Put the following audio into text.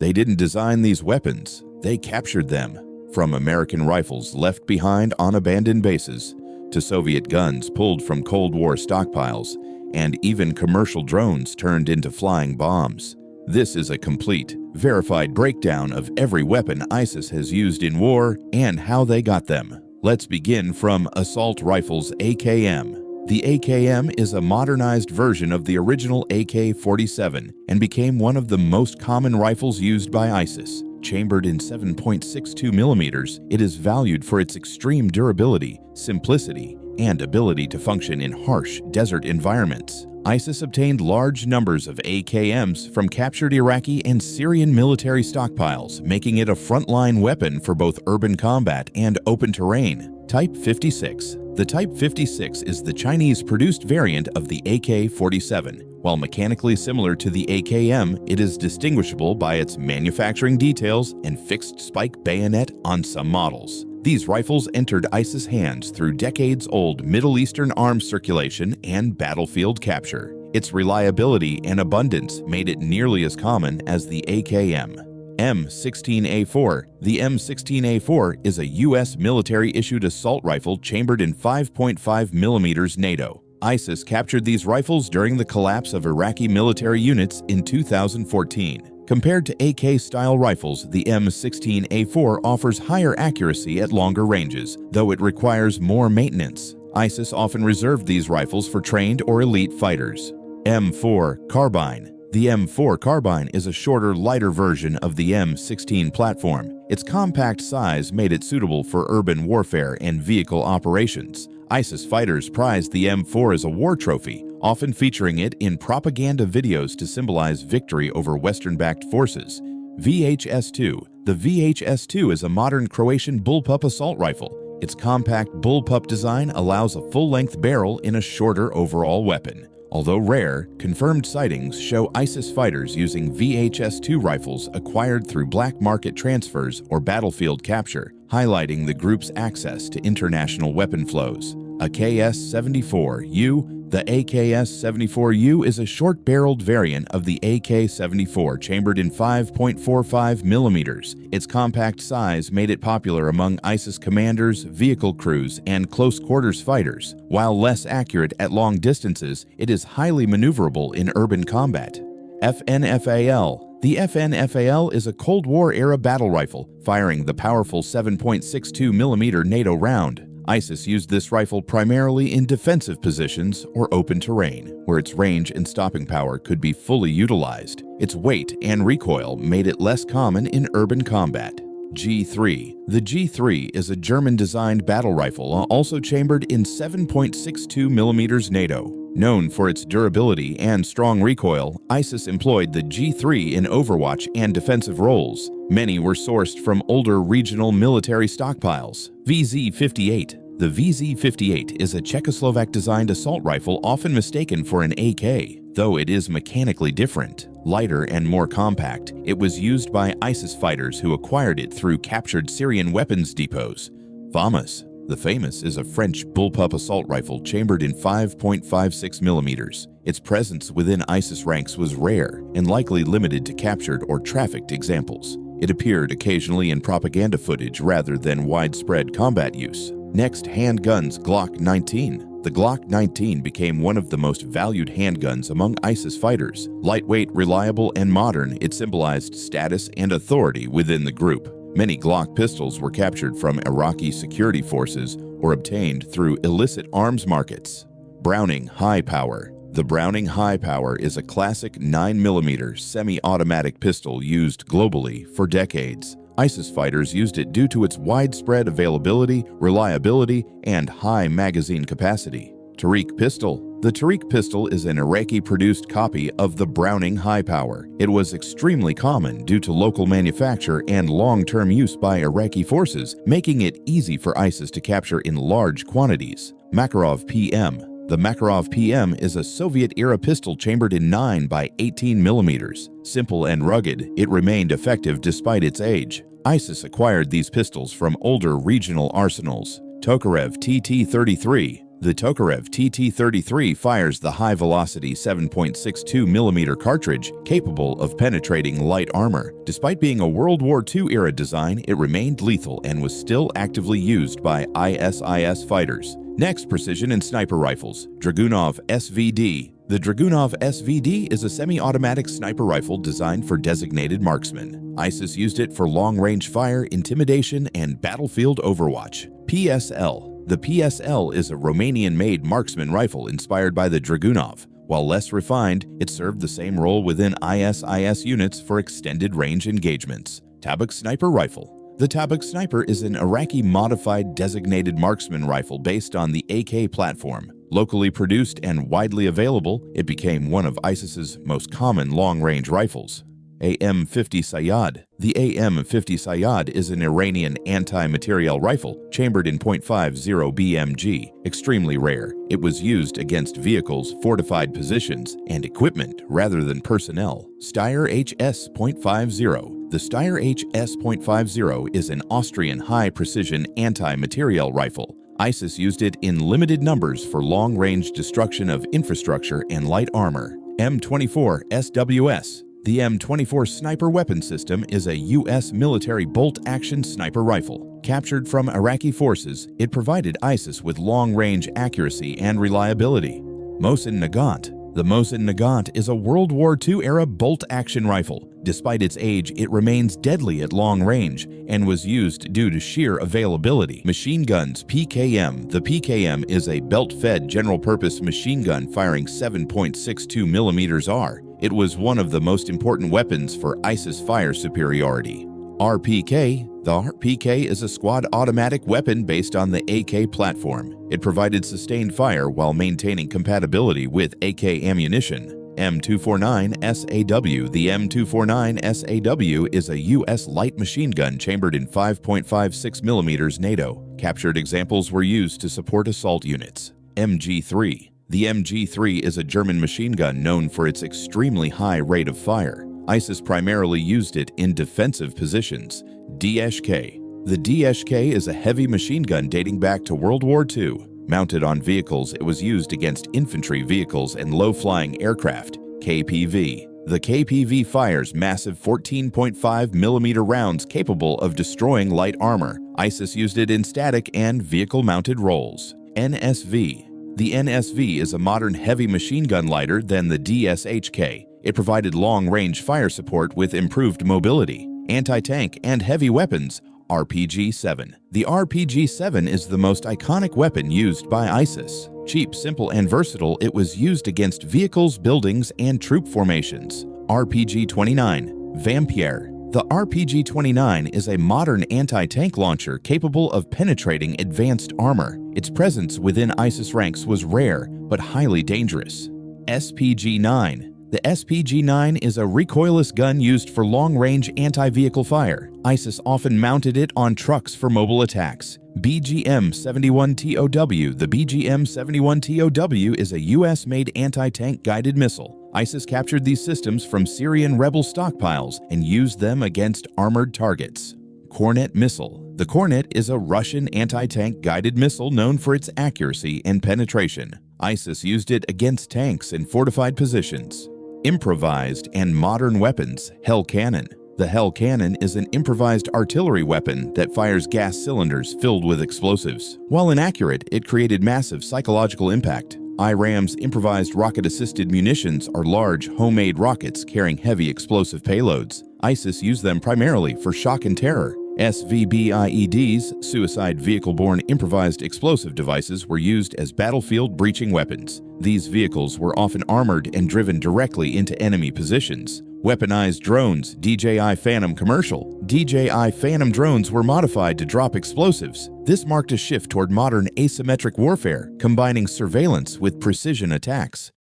They didn't design these weapons, they captured them. From American rifles left behind on abandoned bases, to Soviet guns pulled from Cold War stockpiles, and even commercial drones turned into flying bombs. This is a complete, verified breakdown of every weapon ISIS has used in war and how they got them. Let's begin from Assault Rifles AKM. The AKM is a modernized version of the original AK-47 and became one of the most common rifles used by ISIS. Chambered in 7.62 millimeters, it is valued for its extreme durability, simplicity, and ability to function in harsh desert environments. ISIS obtained large numbers of AKMs from captured Iraqi and Syrian military stockpiles, making it a frontline weapon for both urban combat and open terrain. Type 56. The Type 56 is the Chinese-produced variant of the AK-47. While mechanically similar to the AKM, it is distinguishable by its manufacturing details and fixed spike bayonet on some models. These rifles entered ISIS hands through decades-old Middle Eastern arms circulation and battlefield capture. Its reliability and abundance made it nearly as common as the AKM. M16A4. The M16A4 is a U.S. military-issued assault rifle chambered in 5.5 millimeters NATO. ISIS captured these rifles during the collapse of Iraqi military units in 2014. Compared to AK-style rifles, the M16A4 offers higher accuracy at longer ranges, though it requires more maintenance. ISIS often reserved these rifles for trained or elite fighters. M4 Carbine. The M4 Carbine is a shorter, lighter version of the M16 platform. Its compact size made it suitable for urban warfare and vehicle operations. ISIS fighters prized the M4 as a war trophy, often featuring it in propaganda videos to symbolize victory over Western-backed forces. VHS-2. The VHS-2 is a modern Croatian bullpup assault rifle. Its compact bullpup design allows a full-length barrel in a shorter overall weapon. Although rare, confirmed sightings show ISIS fighters using VHS-2 rifles acquired through black market transfers or battlefield capture, highlighting the group's access to international weapon flows. A KS-74U. The AKS-74U is a short-barreled variant of the AK-74 chambered in 5.45 millimeters. Its compact size made it popular among ISIS commanders, vehicle crews, and close-quarters fighters. While less accurate at long distances, it is highly maneuverable in urban combat. FNFAL. The FNFAL is a Cold War-era battle rifle, firing the powerful 7.62 millimeter NATO round. ISIS used this rifle primarily in defensive positions or open terrain, where its range and stopping power could be fully utilized. Its weight and recoil made it less common in urban combat. G3. The G3 is a German-designed battle rifle also chambered in 7.62 millimeters NATO. Known for its durability and strong recoil, ISIS employed the G3 in Overwatch and defensive roles. Many were sourced from older regional military stockpiles. VZ-58. The VZ-58 is a Czechoslovak-designed assault rifle often mistaken for an AK, though it is mechanically different. Lighter and more compact, it was used by ISIS fighters who acquired it through captured Syrian weapons depots. FAMAS. The FAMAS is a French bullpup assault rifle chambered in 5.56 millimeters. Its presence within ISIS ranks was rare and likely limited to captured or trafficked examples. It appeared occasionally in propaganda footage rather than widespread combat use. Next, handguns. Glock 19. The Glock 19 became one of the most valued handguns among ISIS fighters. Lightweight, reliable, and modern, it symbolized status and authority within the group. Many Glock pistols were captured from Iraqi security forces or obtained through illicit arms markets. Browning High Power. The Browning High Power is a classic 9mm semi-automatic pistol used globally for decades. ISIS fighters used it due to its widespread availability, reliability, and high magazine capacity. Tariq Pistol. The Tariq pistol is an Iraqi-produced copy of the Browning High Power. It was extremely common due to local manufacture and long-term use by Iraqi forces, making it easy for ISIS to capture in large quantities. Makarov PM. The Makarov PM is a Soviet-era pistol chambered in 9 by 18 millimeters. Simple and rugged, it remained effective despite its age. ISIS acquired these pistols from older regional arsenals. Tokarev TT-33. The Tokarev TT-33 fires the high-velocity 7.62mm cartridge capable of penetrating light armor. Despite being a World War II-era design, it remained lethal and was still actively used by ISIS fighters. Next, precision and sniper rifles. Dragunov SVD. The Dragunov SVD is a semi-automatic sniper rifle designed for designated marksmen. ISIS used it for long-range fire, intimidation, and battlefield overwatch. PSL. The PSL is a Romanian-made marksman rifle inspired by the Dragunov. While less refined, it served the same role within ISIS units for extended range engagements. Tabuk Sniper Rifle. The Tabuk Sniper is an Iraqi-modified designated marksman rifle based on the AK platform. Locally produced and widely available, it became one of ISIS's most common long-range rifles. AM-50 Sayyad. The AM-50 Sayyad is an Iranian anti-materiel rifle chambered in .50 BMG, extremely rare. It was used against vehicles, fortified positions, and equipment rather than personnel. Steyr HS.50. The Steyr HS.50 is an Austrian high-precision anti-materiel rifle. ISIS used it in limited numbers for long-range destruction of infrastructure and light armor. M24 SWS. The M24 sniper weapon system is a U.S. military bolt-action sniper rifle. Captured from Iraqi forces, it provided ISIS with long-range accuracy and reliability. Mosin Nagant. The Mosin Nagant is a World War II-era bolt-action rifle. Despite its age, it remains deadly at long range and was used due to sheer availability. Machine guns PKM. The PKM is a belt-fed general-purpose machine gun firing 7.62mm R. It was one of the most important weapons for ISIS fire superiority. RPK. The RPK is a squad automatic weapon based on the AK platform. It provided sustained fire while maintaining compatibility with AK ammunition. M249 SAW. The M249 SAW is a U.S. light machine gun chambered in 5.56mm NATO. Captured examples were used to support assault units. MG3. The MG3 is a German machine gun known for its extremely high rate of fire. ISIS primarily used it in defensive positions. DSK. The DSK is a heavy machine gun dating back to World War II. Mounted on vehicles, it was used against infantry vehicles and low-flying aircraft. KPV. The KPV fires massive 14.5mm rounds capable of destroying light armor. ISIS used it in static and vehicle-mounted roles. NSV. The NSV is a modern heavy machine gun lighter than the DSHK. It provided long-range fire support with improved mobility. Anti-tank and heavy weapons. RPG-7. The RPG-7 is the most iconic weapon used by ISIS. Cheap, simple, and versatile, it was used against vehicles, buildings, and troop formations. RPG-29. Vampire. The RPG-29 is a modern anti-tank launcher capable of penetrating advanced armor. Its presence within ISIS ranks was rare, but highly dangerous. SPG-9. The SPG-9 is a recoilless gun used for long-range anti-vehicle fire. ISIS often mounted it on trucks for mobile attacks. BGM-71TOW. The BGM-71TOW is a U.S.-made anti-tank guided missile. ISIS captured these systems from Syrian rebel stockpiles and used them against armored targets. Kornet missile. The Kornet is a Russian anti-tank guided missile known for its accuracy and penetration. ISIS used it against tanks in fortified positions. Improvised and modern weapons. Hell Cannon. The Hell Cannon is an improvised artillery weapon that fires gas cylinders filled with explosives. While inaccurate, it created massive psychological impact. IRAM's improvised rocket-assisted munitions are large, homemade rockets carrying heavy explosive payloads. ISIS used them primarily for shock and terror. SVBIEDs, suicide vehicle-borne improvised explosive devices, were used as battlefield breaching weapons. These vehicles were often armored and driven directly into enemy positions. Weaponized drones. DJI Phantom commercial. DJI Phantom drones were modified to drop explosives. This marked a shift toward modern asymmetric warfare, combining surveillance with precision attacks.